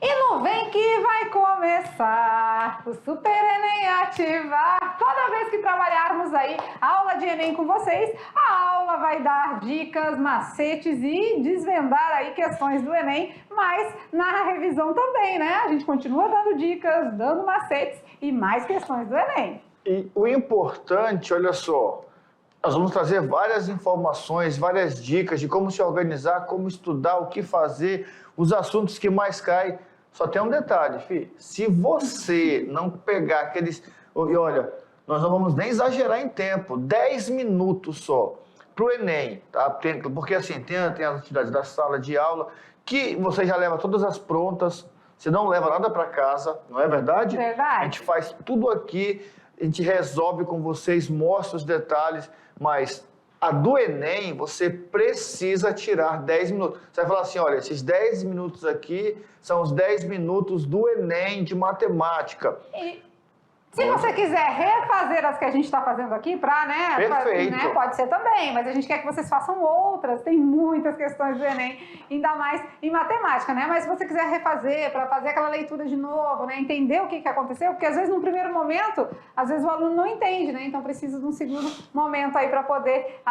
E não vem que vai começar o Super Enem ativar. Toda vez que trabalharmos aí aula de Enem com vocês, a aula vai dar dicas, macetes e desvendar aí questões do Enem, mas na revisão também, né? A gente continua dando dicas, dando macetes e mais questões do Enem. E o importante, olha só, nós vamos trazer várias informações, várias dicas de como se organizar, como estudar, o que fazer, os assuntos que mais caem. Só tem um detalhe, filho. Se você não pegar aqueles... E olha, nós não vamos nem exagerar em tempo. 10 minutos só para o Enem, tá? Porque assim, tem as atividades da sala de aula que você já leva todas as prontas, você não leva nada para casa, não é verdade? Verdade. A gente faz tudo aqui, a gente resolve com vocês, mostra os detalhes, mas a do Enem, você precisa tirar 10 minutos. Você vai falar assim, olha, esses 10 minutos aqui são os 10 minutos do Enem de matemática. Se você quiser refazer as que a gente está fazendo aqui, Perfeito. pode ser também, mas a gente quer que vocês façam outras, tem muitas questões do Enem, ainda mais em matemática, né? Mas se você quiser refazer, para fazer aquela leitura de novo, né? Entender o que aconteceu, porque às vezes num primeiro momento, às vezes o aluno não entende, né? Então precisa de um segundo momento aí para poder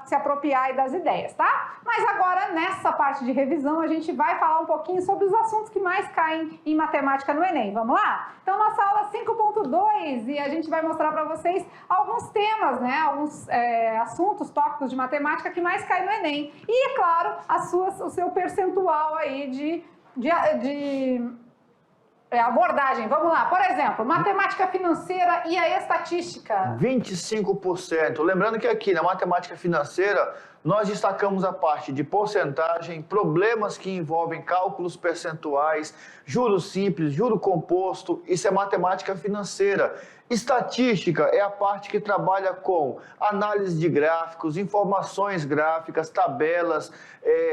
se apropriar aí das ideias, tá? Mas agora, nessa parte de revisão, a gente vai falar um pouquinho sobre os assuntos que mais caem em matemática no Enem. Vamos lá? Então, nossa aula 5.2, e a gente vai mostrar para vocês alguns temas, né? Alguns assuntos, tópicos de matemática que mais caem no Enem. E, é claro, o seu percentual aí de abordagem. Vamos lá. Por exemplo, matemática financeira e a estatística. 25%. Lembrando que aqui na matemática financeira, nós destacamos a parte de porcentagem, problemas que envolvem cálculos percentuais, juros simples, juro composto, isso é matemática financeira. Estatística é a parte que trabalha com análise de gráficos, informações gráficas, tabelas,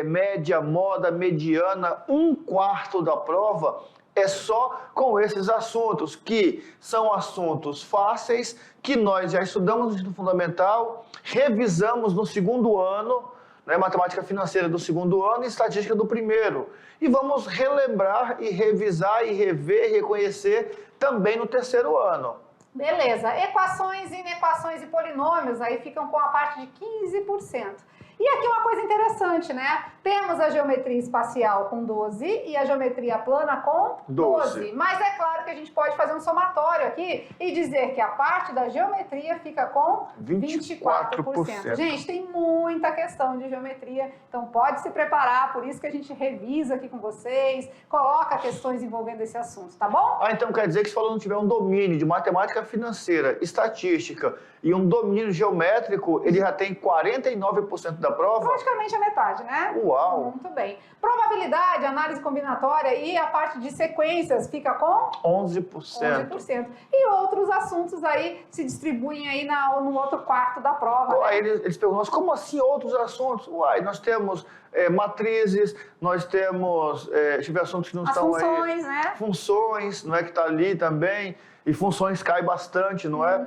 média, moda, mediana, 1/4 da prova é só com esses assuntos, que são assuntos fáceis, que nós já estudamos no ensino fundamental, revisamos no segundo ano, né, matemática financeira do segundo ano e estatística do primeiro. E vamos relembrar e revisar e rever e reconhecer também no terceiro ano. Beleza. Equações, inequações e polinômios aí ficam com a parte de 15%. E aqui uma coisa interessante, né? Temos a geometria espacial com 12 e a geometria plana com 12. Mas é claro que a gente pode fazer um somatório aqui e dizer que a parte da geometria fica com 24%. Gente, tem muita questão de geometria, então pode se preparar, por isso que a gente revisa aqui com vocês, coloca questões envolvendo esse assunto, tá bom? Então quer dizer que se o aluno tiver um domínio de matemática financeira, estatística e um domínio geométrico, ele já tem 49% da prova? Praticamente a metade, né? Uau! Muito bem. Probabilidade, análise combinatória e a parte de sequências fica com? 11%. E outros assuntos aí se distribuem aí no outro quarto da prova. Aí eles perguntam, mas como assim outros assuntos? Uai, nós temos matrizes, nós temos, deixa eu ver assuntos que não estão aí. Funções, né? Funções, não é que está ali também, e funções cai bastante, não é?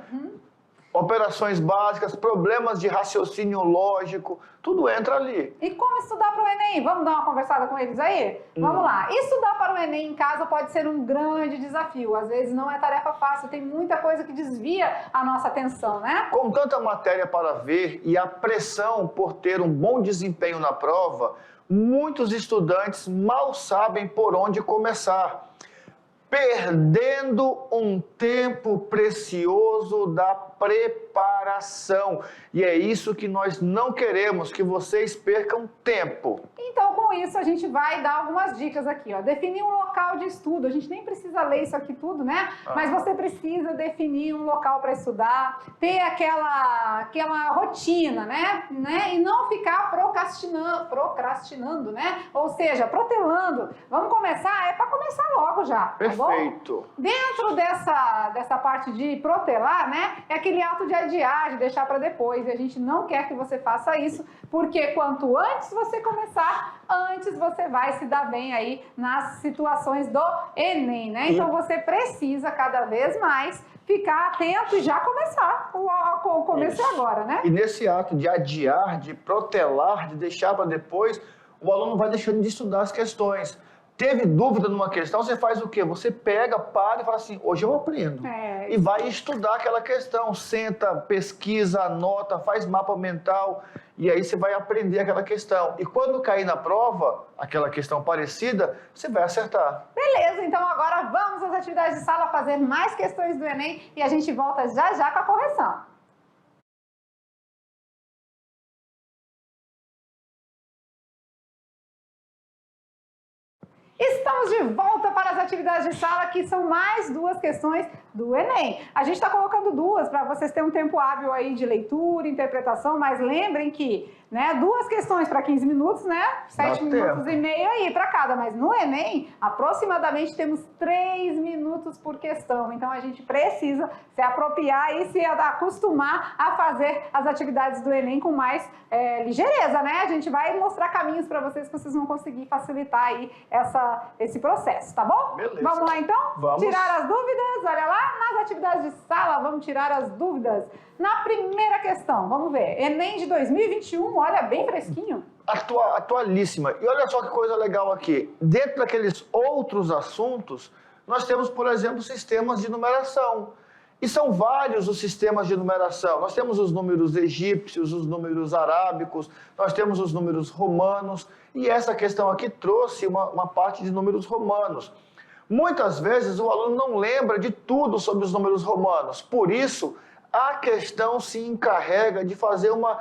Operações básicas, problemas de raciocínio lógico, tudo entra ali. E como estudar para o Enem? Vamos dar uma conversada com eles aí? Vamos lá. Estudar para o Enem em casa pode ser um grande desafio. Às vezes não é tarefa fácil, tem muita coisa que desvia a nossa atenção, né? Com tanta matéria para ver e a pressão por ter um bom desempenho na prova, muitos estudantes mal sabem por onde começar, perdendo um tempo precioso da preparação. E é isso que nós não queremos, que vocês percam tempo. Então, com isso, a gente vai dar algumas dicas aqui, ó. Definir um local de estudo. A gente nem precisa ler isso aqui tudo, né? Mas você precisa definir um local para estudar, ter aquela rotina, né? E não ficar procrastinando, né? Ou seja, protelando. Vamos começar? É para começar logo já, Perfeito. Tá bom? Dentro dessa parte de protelar, né? É aquele ato de adiar, de deixar para depois. E a gente não quer que você faça isso, porque quanto antes você começar, antes você vai se dar bem aí nas situações do Enem, né? Então você precisa cada vez mais ficar atento e já começar. O começo é agora, né? E nesse ato de adiar, de protelar, de deixar para depois, o aluno vai deixando de estudar as questões. Teve dúvida numa questão, você faz o quê? Você pega, para e fala assim, hoje eu aprendo. E vai estudar aquela questão, senta, pesquisa, anota, faz mapa mental, e aí você vai aprender aquela questão. E quando cair na prova, aquela questão parecida, você vai acertar. Beleza, então agora vamos às atividades de sala fazer mais questões do Enem e a gente volta já já com a correção. Estamos de volta para as atividades de sala, que são mais 2 questões do Enem. A gente está colocando 2 para vocês terem um tempo hábil aí de leitura, interpretação, mas lembrem que, né, 2 questões para 15 minutos, né? 7 minutos e meio aí para cada. Mas no Enem, aproximadamente temos 3 minutos por questão. Então a gente precisa se apropriar e se acostumar a fazer as atividades do Enem com mais ligeireza, né? A gente vai mostrar caminhos para vocês que vocês vão conseguir facilitar aí esse processo, tá bom? Beleza. Vamos lá então? Vamos. Tirar as dúvidas? Olha lá, nas atividades de sala, vamos tirar as dúvidas. Na primeira questão, vamos ver. Enem de 2021, olha, bem fresquinho. Atualíssima. E olha só que coisa legal aqui. Dentro daqueles outros assuntos, nós temos, por exemplo, sistemas de numeração. E são vários os sistemas de numeração. Nós temos os números egípcios, os números arábicos, nós temos os números romanos. E essa questão aqui trouxe uma parte de números romanos. Muitas vezes o aluno não lembra de tudo sobre os números romanos. Por isso, a questão se encarrega de fazer uma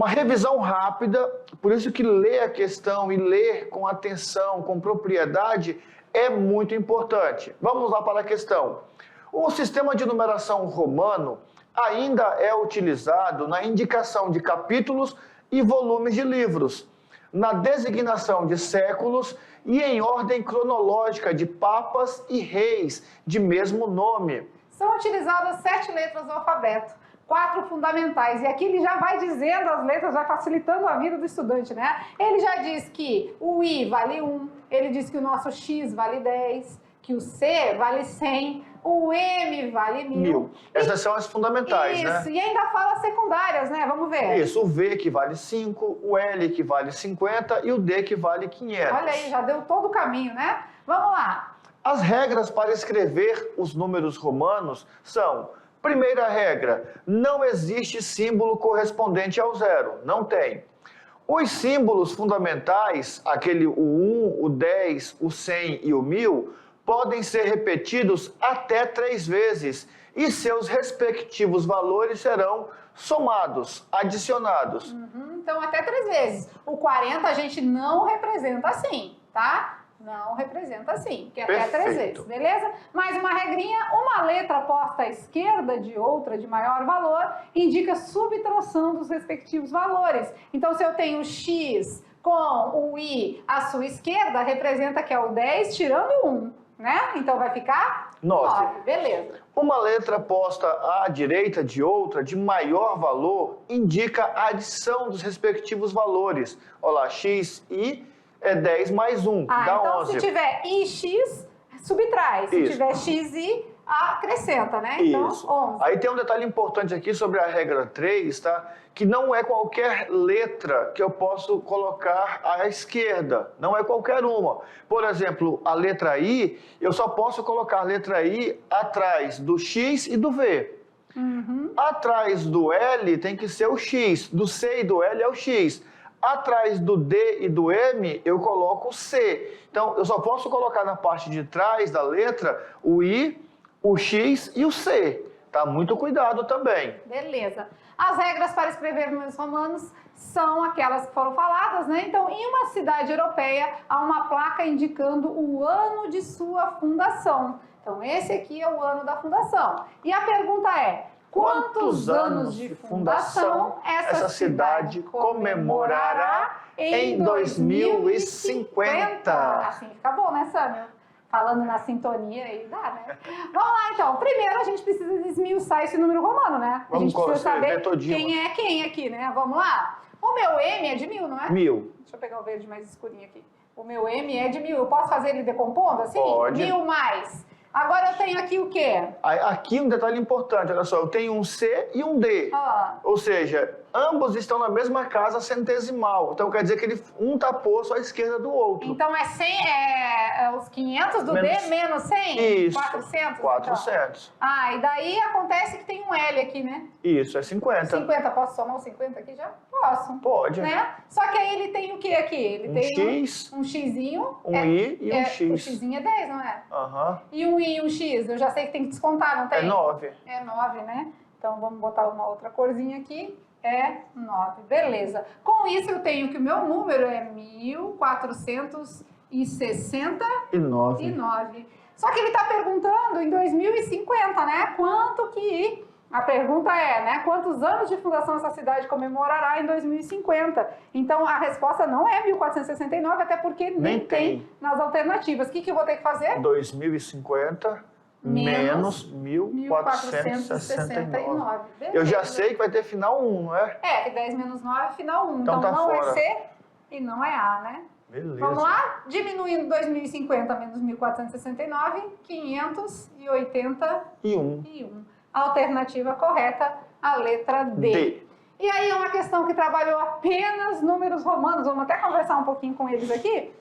revisão rápida. Por isso que ler a questão e ler com atenção, com propriedade, é muito importante. Vamos lá para a questão. O sistema de numeração romano ainda é utilizado na indicação de capítulos e volumes de livros, na designação de séculos e em ordem cronológica de papas e reis de mesmo nome. São utilizadas 7 letras do alfabeto, 4 fundamentais. E aqui ele já vai dizendo as letras, vai facilitando a vida do estudante, né? Ele já diz que o I vale 1, ele diz que o nosso X vale 10, que o C vale 100, o M vale 1000. Essas são as fundamentais, né? Isso, e ainda fala secundárias, né? Vamos ver. Isso, o V que vale 5, o L que vale 50 e o D que vale 500. Olha aí, já deu todo o caminho, né? Vamos lá. As regras para escrever os números romanos são: primeira regra, não existe símbolo correspondente ao 0, não tem. Os símbolos fundamentais, o 1, o 10, o 100 e o 1000, podem ser repetidos até 3 vezes e seus respectivos valores serão somados, adicionados. Então, até 3 vezes. O 40 a gente não representa assim, tá? Não representa assim, que é até 3 vezes, beleza? Mais uma regrinha, uma letra posta à esquerda de outra de maior valor indica subtração dos respectivos valores. Então, se eu tenho X com o I à sua esquerda, representa que é o 10 tirando 1. Né? Então vai ficar 9, beleza. Uma letra posta à direita de outra de maior valor indica a adição dos respectivos valores. Olha lá, x, i é 10 mais 1, dá então 11. Se tiver ix, subtrai. Se tiver xi, acrescenta, né? Então, Isso. 11. Aí tem um detalhe importante aqui sobre a regra 3, tá? Que não é qualquer letra que eu posso colocar à esquerda. Não é qualquer uma. Por exemplo, a letra I, eu só posso colocar a letra I atrás do X e do V. Atrás do L tem que ser o X. Do C e do L é o X. Atrás do D e do M, eu coloco o C. Então, eu só posso colocar na parte de trás da letra o I, o X e o C. Tá? Muito cuidado também. Beleza. As regras para escrever números romanos são aquelas que foram faladas, né? Então, em uma cidade europeia, há uma placa indicando o ano de sua fundação. Então, esse aqui é o ano da fundação. E a pergunta é: quantos anos de fundação essa cidade comemorará em 2050? Assim fica bom, né, Sâmio? Falando na sintonia aí, dá, né? Vamos lá, então. Primeiro, a gente precisa desmiuçar esse número romano, né? A gente precisa saber quem é quem aqui, né? Vamos lá? O meu M é de 1000, não é? 1000. Deixa eu pegar o verde mais escurinho aqui. O meu M é de 1000. Eu posso fazer ele decompondo assim? Pode. 1000 mais. Agora eu tenho aqui o quê? Aqui um detalhe importante, olha só. Eu tenho um C e um D. Ou seja, ambos estão na mesma casa centesimal. Então quer dizer que um está posto à esquerda do outro. Então é 100, os 500 do D menos 100? Isso. 400? 400. Então. Ah, e daí acontece que tem um L aqui, né? Isso, é 50. 50, posso somar os 50 aqui já? Posso. Pode. Né? Só que aí ele tem o que aqui? Ele Um tem X, um Xzinho. um I e um X. O Xzinho é 10, não é? Aham. E um I e um X? Eu já sei que tem que descontar, não tem? É 9. É 9, né? Então vamos botar uma outra corzinha aqui. É 9. Beleza. Com isso eu tenho que o meu número é 1469. Só que ele está perguntando em 2050, né? Quanto que... A pergunta é, né? Quantos anos de fundação essa cidade comemorará em 2050? Então, a resposta não é 1469, até porque nem tem nas alternativas. O que eu vou ter que fazer? 2050 menos 1469. Eu já sei que vai ter final 1, não é? É, que 10 menos 9 é final 1. Então tá não fora. é C e não é A, né? Beleza. Vamos lá? Diminuindo 2050 menos 1469, 581. Alternativa correta, a letra D. E aí é uma questão que trabalhou apenas números romanos, vamos até conversar um pouquinho com eles aqui.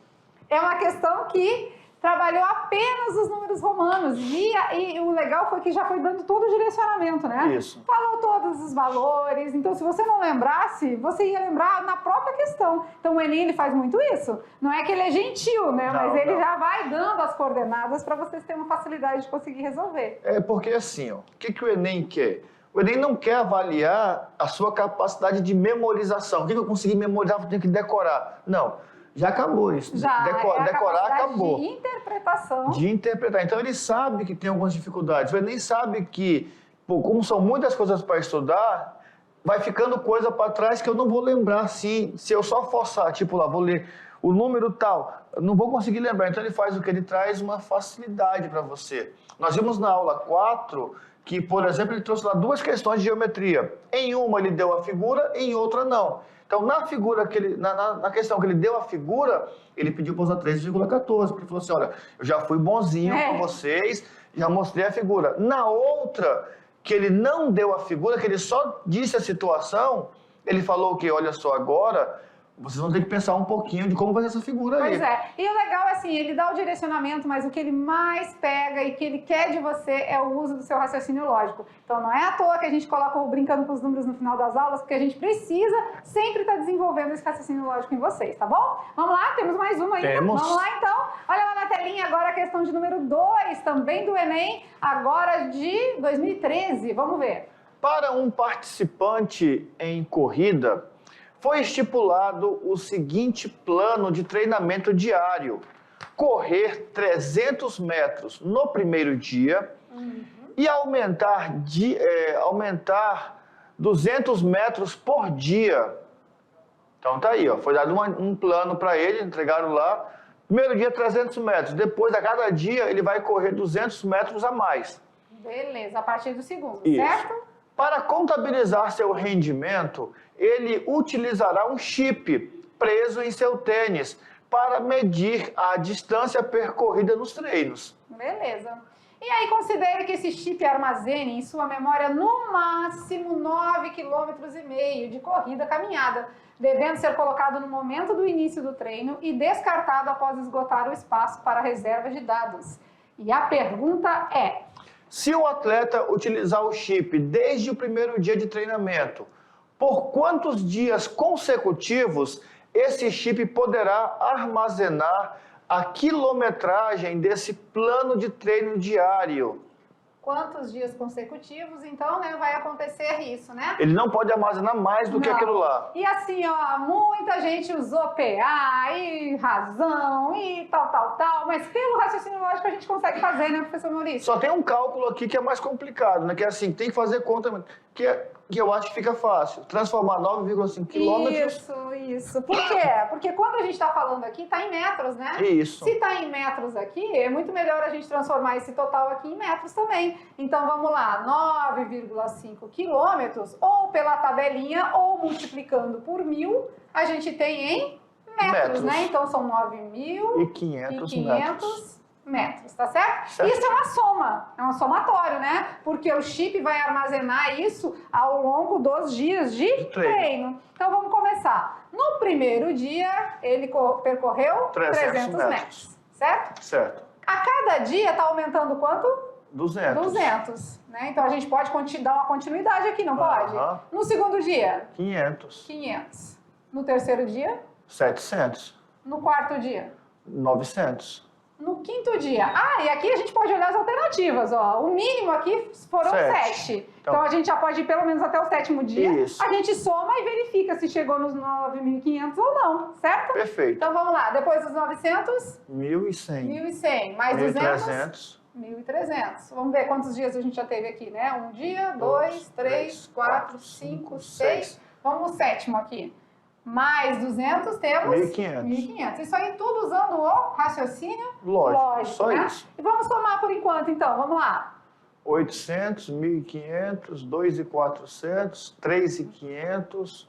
É uma questão que trabalhou apenas os números romanos. E o legal foi que já foi dando todo o direcionamento, né? Isso. Falou todos os valores. Então, se você não lembrasse, você ia lembrar na própria questão. Então, o Enem ele faz muito isso. Não é que ele é gentil, né? Mas ele já vai dando as coordenadas para vocês terem uma facilidade de conseguir resolver. É porque assim, ó, o que o Enem quer? O Enem não quer avaliar a sua capacidade de memorização. O que eu consegui memorizar, eu tenho que decorar. Não. Já acabou isso. Já, decorar acabou. De interpretação. De interpretar. Então ele sabe que tem algumas dificuldades. Ele nem sabe que, como são muitas coisas para estudar, vai ficando coisa para trás que eu não vou lembrar assim. Se eu só forçar, tipo lá, vou ler o número tal, eu não vou conseguir lembrar. Então ele faz o que? Ele traz uma facilidade para você. Nós vimos na aula 4 que, por exemplo, ele trouxe lá 2 questões de geometria. Em uma ele deu a figura, em outra não. Então, na figura na questão que ele deu a figura, ele pediu para usar 3,14, porque ele falou assim, olha, eu já fui bonzinho com vocês, já mostrei a figura. Na outra, que ele não deu a figura, que ele só disse a situação, ele falou que, olha só, agora vocês vão ter que pensar um pouquinho de como vai ser essa figura aí. Pois é. E o legal é assim, ele dá o direcionamento, mas o que ele mais pega e que ele quer de você é o uso do seu raciocínio lógico. Então não é à toa que a gente coloca o brincando com os números no final das aulas, porque a gente precisa sempre estar desenvolvendo esse raciocínio lógico em vocês, tá bom? Vamos lá? Temos mais uma ainda? Temos. Vamos lá então? Olha lá na telinha agora a questão de número 2, também do Enem, agora de 2013. Vamos ver. Para um participante em corrida, foi estipulado o seguinte plano de treinamento diário: correr 300 metros no primeiro dia e aumentar 200 metros por dia. Então tá aí, ó, foi dado um plano para ele, entregaram lá. Primeiro dia 300 metros, depois a cada dia ele vai correr 200 metros a mais. Beleza, a partir do segundo, Isso. certo? Para contabilizar seu rendimento, ele utilizará um chip preso em seu tênis para medir a distância percorrida nos treinos. Beleza. E aí considere que esse chip armazene em sua memória no máximo 9,5 km de corrida caminhada, devendo ser colocado no momento do início do treino e descartado após esgotar o espaço para reserva de dados. E a pergunta é: se o atleta utilizar o chip desde o primeiro dia de treinamento, por quantos dias consecutivos esse chip poderá armazenar a quilometragem desse plano de treino diário? Quantos dias consecutivos, então, né, vai acontecer isso, né? Ele não pode armazenar mais do que aquilo lá. E assim, ó, muita gente usou PA e razão e tal, mas pelo raciocínio lógico a gente consegue fazer, né, professor Maurício? Só tem um cálculo aqui que é mais complicado, né? Que é assim, tem que fazer conta, que eu acho que fica fácil. Transformar 9,5 quilômetros... Isso. Por quê? Porque quando a gente está falando aqui, está em metros, né? Isso. Se está em metros aqui, é muito melhor a gente transformar esse total aqui em metros também. Então, vamos lá, 9,5 quilômetros, ou pela tabelinha, ou multiplicando por 1.000, a gente tem em metros, né? Então, são 9.500 metros. metros, tá certo? Certo. Isso é uma soma, é um somatório, né? Porque o chip vai armazenar isso ao longo dos dias de treino. Então vamos começar. No primeiro dia, ele percorreu 300 metros, certo? Certo. A cada dia está aumentando quanto? 200. 200, né? Então a gente pode dar uma continuidade aqui, não pode? No segundo dia? 500. 500. No terceiro dia? 700. No quarto dia? 900. No quinto dia. Ah, e aqui a gente pode olhar as alternativas, ó. O mínimo aqui foram 7. Então a gente já pode ir pelo menos até o sétimo dia. Isso. A gente soma e verifica se chegou nos 9.500 ou não, certo? Perfeito. Então vamos lá. Depois dos 900? 1.100. 1.100. Mais 200? 1.300. 1.300. Vamos ver quantos dias a gente já teve aqui, né? Um dia, 2, 3, 4, 5, 6. Vamos no sétimo aqui. Mais 200, temos 1.500. 1.500. Isso aí tudo usando o raciocínio lógico, Só né? isso. E vamos somar por enquanto, então. Vamos lá. 800, 1.500, 2.400, 3.500,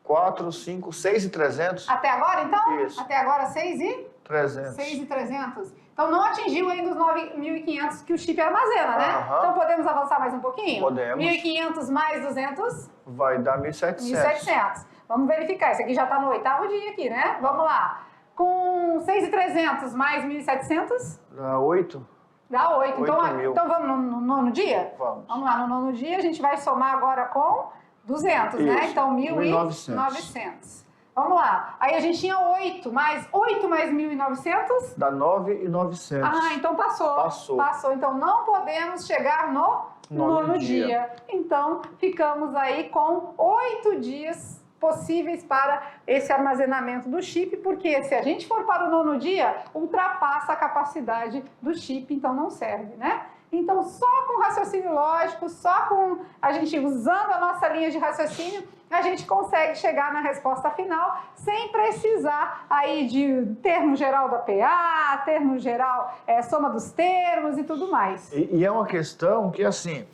4, 5, 6.300. Até agora, então? Isso. Até agora, 6.300. 6.300. Então, não atingiu ainda os 9.500 que o chip armazena, né? Então, podemos avançar mais um pouquinho? Podemos. 1.500 mais 200? Vai dar 1.700. 1.700. Vamos verificar. Esse aqui já está no 8º dia aqui, né? Vamos lá. Com 6.300 mais 1.700? Dá 8. Dá 8. 8.000. Então, vamos no nono dia? Vamos. Vamos lá. No nono dia, a gente vai somar agora com 200, Isso. né? Então, 1.900. Vamos lá. Aí a gente tinha 8 mais 1.900? Dá 9.900. Ah, então passou. Passou. Então não podemos chegar no nono dia. Então ficamos aí com 8 dias possíveis para esse armazenamento do chip, porque se a gente for para o nono dia, ultrapassa a capacidade do chip, então não serve, né? Então, só com raciocínio lógico, só com a gente usando a nossa linha de raciocínio, a gente consegue chegar na resposta final sem precisar aí de termo geral da PA, termo geral, soma dos termos e tudo mais. E é uma questão que, assim,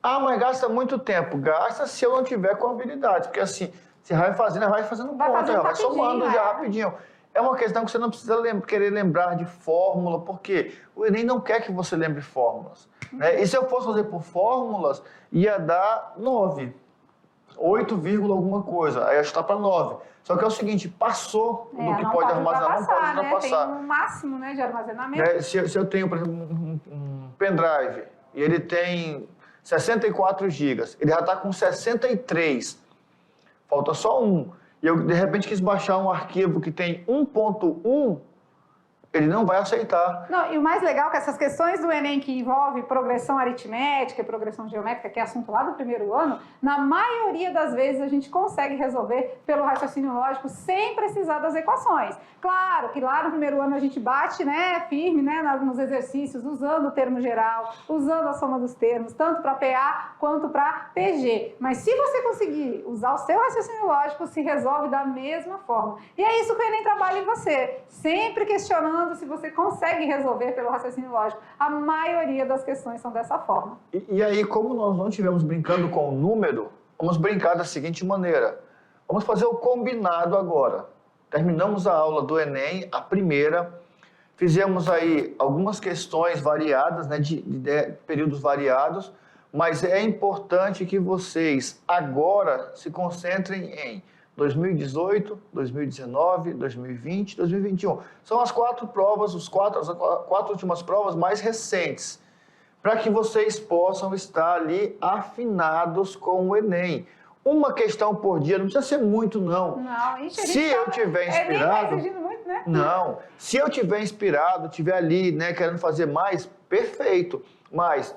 mas gasta muito tempo. Gasta se eu não tiver com habilidade, porque assim, você vai fazendo conta, vai somando já rapidinho. É uma questão que você não precisa querer lembrar de fórmula, porque o Enem não quer que você lembre fórmulas. Né? E se eu fosse fazer por fórmulas, ia dar 9. 8, alguma coisa. Aí está para 9. Só que é o seguinte, passou do que pode armazenar, não pode ultrapassar. Tem um máximo, né, de armazenamento. Se eu tenho, por exemplo, um pendrive e ele tem 64 GB, ele já está com 63. Falta só 1. E eu, de repente, quis baixar um arquivo que tem 1.1, ele não vai aceitar. Não, e o mais legal é que essas questões do Enem que envolve progressão aritmética e progressão geométrica, que é assunto lá do primeiro ano, na maioria das vezes a gente consegue resolver pelo raciocínio lógico sem precisar das equações. Claro que lá no primeiro ano a gente bate, né, firme, né, nos exercícios, usando o termo geral, usando a soma dos termos, tanto para PA quanto para PG. Mas se você conseguir usar o seu raciocínio lógico, se resolve da mesma forma. E é isso que o Enem trabalha em você, sempre questionando se você consegue resolver pelo raciocínio lógico. A maioria das questões são dessa forma. E aí, como nós não estivemos brincando com o número, vamos brincar da seguinte maneira. Vamos fazer o combinado agora. Terminamos a aula do Enem, a primeira. Fizemos aí algumas questões variadas, né, de períodos variados, mas é importante que vocês agora se concentrem em 2018, 2019, 2020, 2021. São as 4 provas, as quatro últimas provas mais recentes, para que vocês possam estar ali afinados com o Enem. Uma questão por dia, não precisa ser muito, não. Não, se eu tiver inspirado... muito, né? Não, se eu tiver inspirado, tiver ali, né, querendo fazer mais, perfeito. Mas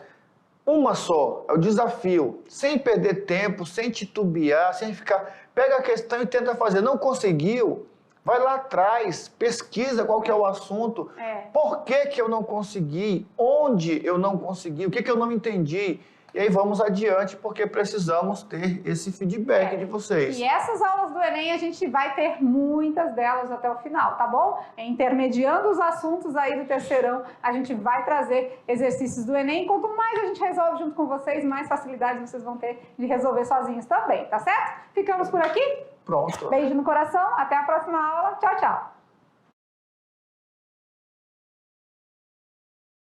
uma só, é o desafio, sem perder tempo, sem titubear, sem ficar... Pega a questão e tenta fazer. Não conseguiu? Vai lá atrás, pesquisa qual que é o assunto. Por que que eu não consegui? Onde eu não consegui? O que que eu não entendi? E aí vamos adiante, porque precisamos ter esse feedback de vocês. E essas aulas do Enem a gente vai ter muitas delas até o final, tá bom? Intermediando os assuntos aí do terceirão, a gente vai trazer exercícios do Enem. Quanto mais a gente resolve junto com vocês, mais facilidades vocês vão ter de resolver sozinhos também, tá certo? Ficamos por aqui? Pronto. Beijo no coração, até a próxima aula. Tchau, tchau.